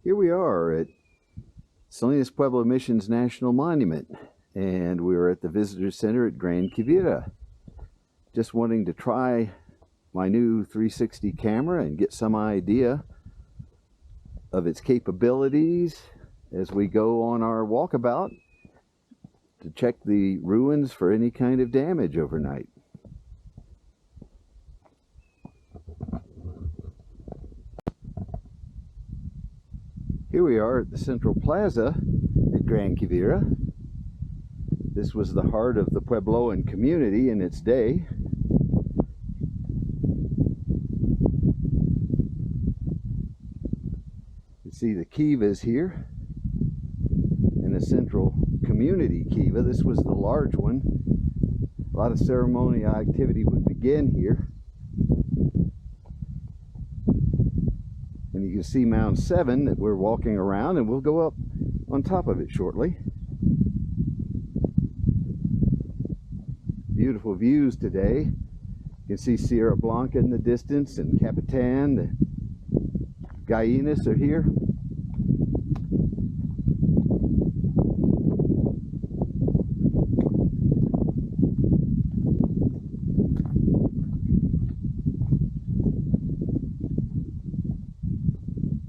Here we are at Salinas Pueblo Missions National Monument, and we're at the Visitor Center at Gran Quivira. Just wanting to try my new 360 camera and get some idea of its capabilities as we go on our walkabout to check the ruins for any kind of damage overnight. Here we are at the Central Plaza at Gran Quivira. This was the heart of the Puebloan community in its day. You see the kivas here and the central community kiva. This was the large one. A lot of ceremonial activity would begin here. And you can see Mound 7 that we're walking around, and we'll go up on top of it shortly. Beautiful views today. You can see Sierra Blanca in the distance, and Capitan, the Gallinas are here.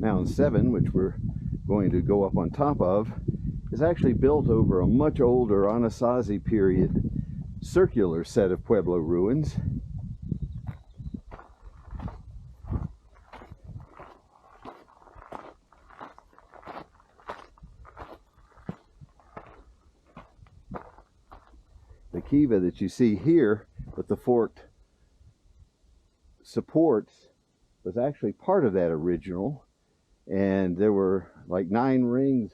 Mound 7, which we're going to go up on top of, is actually built over a much older Anasazi period circular set of Pueblo ruins. The kiva that you see here with the forked supports was actually part of that original. And there were like 9 rings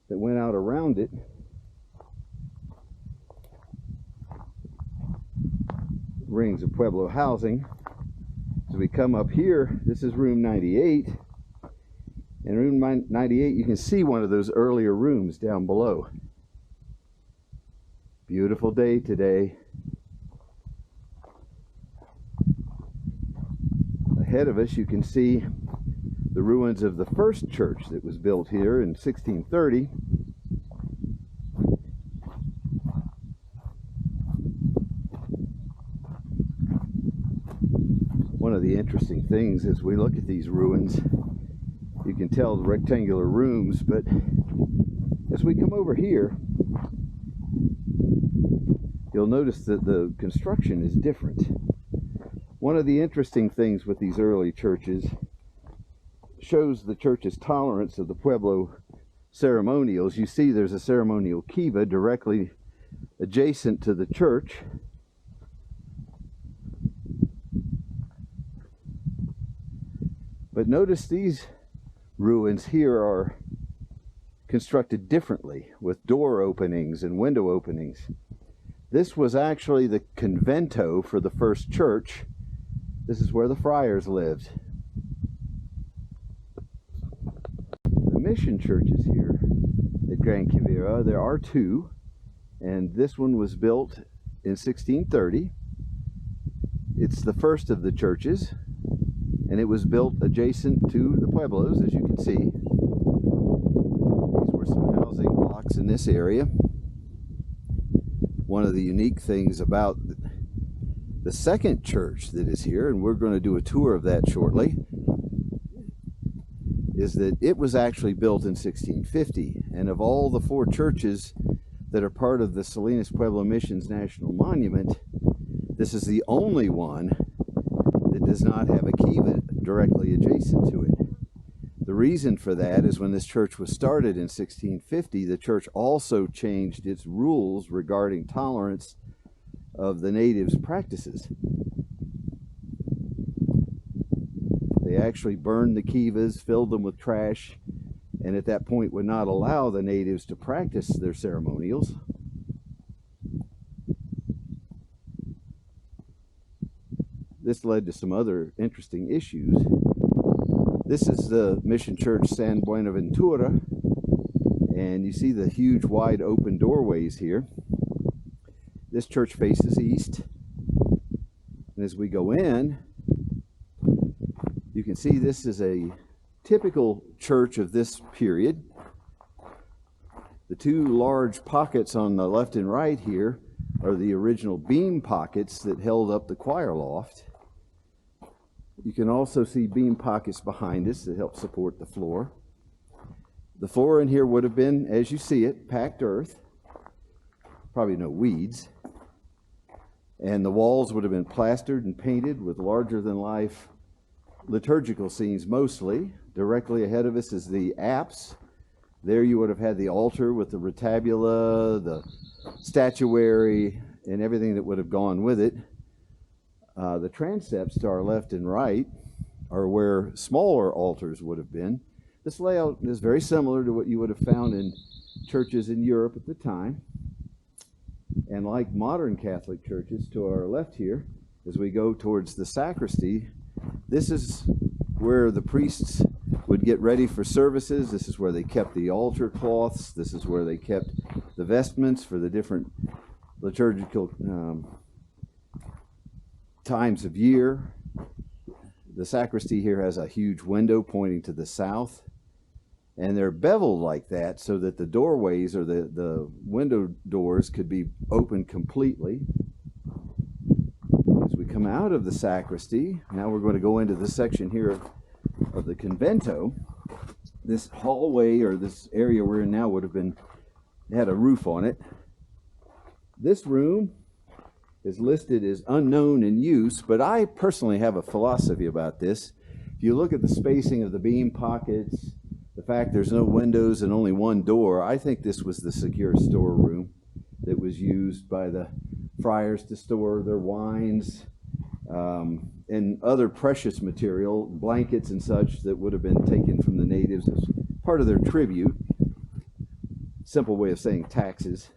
that went out around it. Rings of Pueblo housing. So we come up here, this is room 98. And room 98, you can see one of those earlier rooms down below. Beautiful day today. Ahead of us you can see the ruins of the first church that was built here in 1630. One of the interesting things as we look at these ruins, you can tell the rectangular rooms, but as we come over here, you'll notice that the construction is different. One of the interesting things with these early churches shows the church's tolerance of the Pueblo ceremonials. You see there's a ceremonial kiva directly adjacent to the church. But notice these ruins here are constructed differently with door openings and window openings. This was actually the convento for the first church. This is where the friars lived. Mission churches here at Gran Quivira. There are 2, and this one was built in 1630. It's the first of the churches, and it was built adjacent to the Pueblos, as you can see. These were some housing blocks in this area. One of the unique things about the second church that is here, and we're going to do a tour of that shortly, is that it was actually built in 1650, and of all the 4 churches that are part of the Salinas Pueblo Missions National Monument, this is the only one that does not have a kiva directly adjacent to it. The reason for that is when this church was started in 1650, the church also changed its rules regarding tolerance of the natives' practices. They actually burned the kivas, filled them with trash, and at that point would not allow the natives to practice their ceremonials. This led to some other interesting issues. This is the Mission Church San Buenaventura, and you see the huge wide open doorways here. This church faces east, and as we go in, you can see this is a typical church of this period. The two large pockets on the left and right here are the original beam pockets that held up the choir loft. You can also see beam pockets behind us that help support the floor. The floor in here would have been, as you see it, packed earth, probably no weeds, and the walls would have been plastered and painted with larger-than-life liturgical scenes mostly. Directly ahead of us is the apse. There you would have had the altar with the retabula, the statuary, and everything that would have gone with it. The transepts to our left and right are where smaller altars would have been. This layout is very similar to what you would have found in churches in Europe at the time. And like modern Catholic churches, to our left here, as we go towards the sacristy, this is where the priests would get ready for services. This is where they kept the altar cloths. This is where they kept the vestments for the different liturgical times of year. The sacristy here has a huge window pointing to the south, and they're beveled like that so that the doorways or the window doors could be opened completely. As we come out of the sacristy, now we're going to go into this section here of the convento. This hallway, or this area we're in now, would have been, had a roof on it. This room is listed as unknown in use, but I personally have a philosophy about this. If you look at the spacing of the beam pockets, the fact there's no windows and only one door, I think this was the secure storeroom that was used by the friars to store their wines and other precious material, blankets and such, that would have been taken from the natives as part of their tribute. Simple way of saying taxes.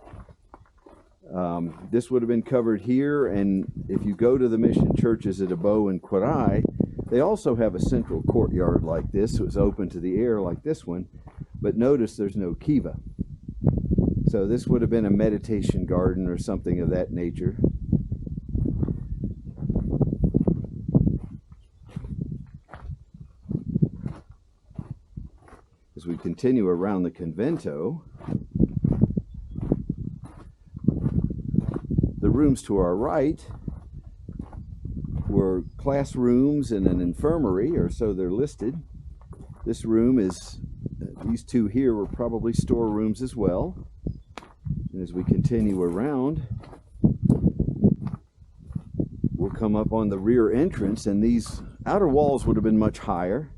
This would have been covered here, and if you go to the mission churches at Abo and Quirai, they also have a central courtyard like this. It was open to the air like this one, but notice there's no kiva. So this would have been a meditation garden or something of that nature. As we continue around the convento, the rooms to our right were classrooms and an infirmary, or so they're listed. This room is, these two here were probably storerooms as well. And as we continue around, we'll come up on the rear entrance, and these outer walls would have been much higher.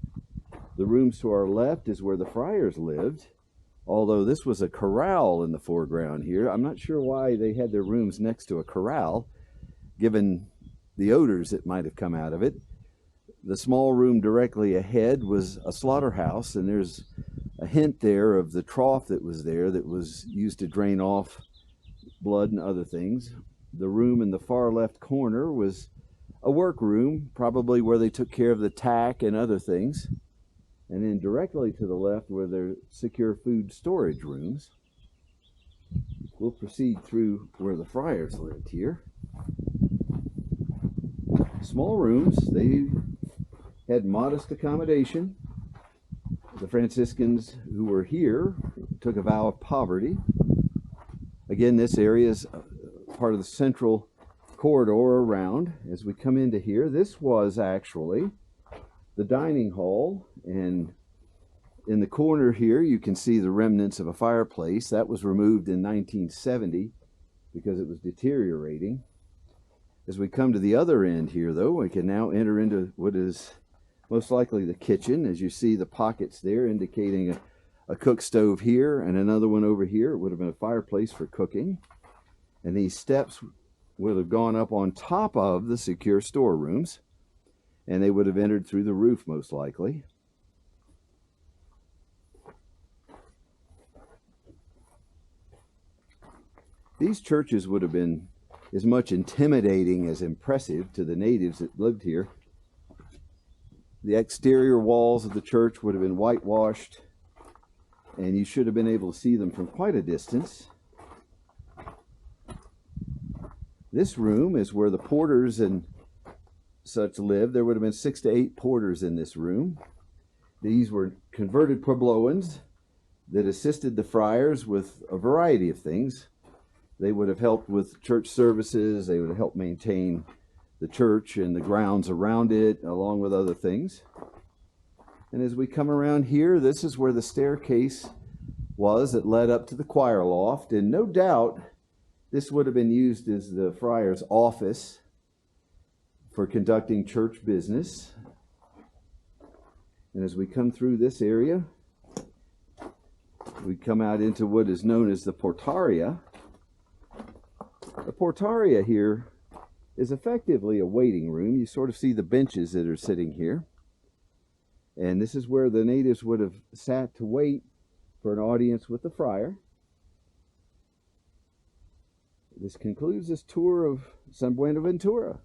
The rooms to our left is where the friars lived, although this was a corral in the foreground here. I'm not sure why they had their rooms next to a corral, given the odors that might have come out of it. The small room directly ahead was a slaughterhouse, and there's a hint there of the trough that was there that was used to drain off blood and other things. The room in the far left corner was a workroom, probably where they took care of the tack and other things. And then directly to the left were their secure food storage rooms. We'll proceed through where the friars lived here. Small rooms, they had modest accommodation. The Franciscans who were here took a vow of poverty. Again, this area is part of the central corridor around. As we come into here, this was actually the dining hall, and in the corner here you can see the remnants of a fireplace that was removed in 1970 because it was deteriorating. As we come to the other end here, though, we can now enter into what is most likely the kitchen. As you see the pockets there indicating a cook stove here and another one over here. It would have been a fireplace for cooking, and these steps would have gone up on top of the secure storerooms, and they would have entered through the roof most likely. These churches would have been as much intimidating as impressive to the natives that lived here. The exterior walls of the church would have been whitewashed, and you should have been able to see them from quite a distance. This room is where the porters and such lived. There would have been 6 to 8 porters in this room. These were converted Puebloans that assisted the friars with a variety of things. They would have helped with church services, they would have helped maintain the church and the grounds around it, along with other things. And as we come around here, this is where the staircase was that led up to the choir loft, and no doubt this would have been used as the friar's office for conducting church business. And as we come through this area, we come out into what is known as the portaria. The portaria here is effectively a waiting room. You sort of see the benches that are sitting here. And this is where the natives would have sat to wait for an audience with the friar. This concludes this tour of San Buenaventura.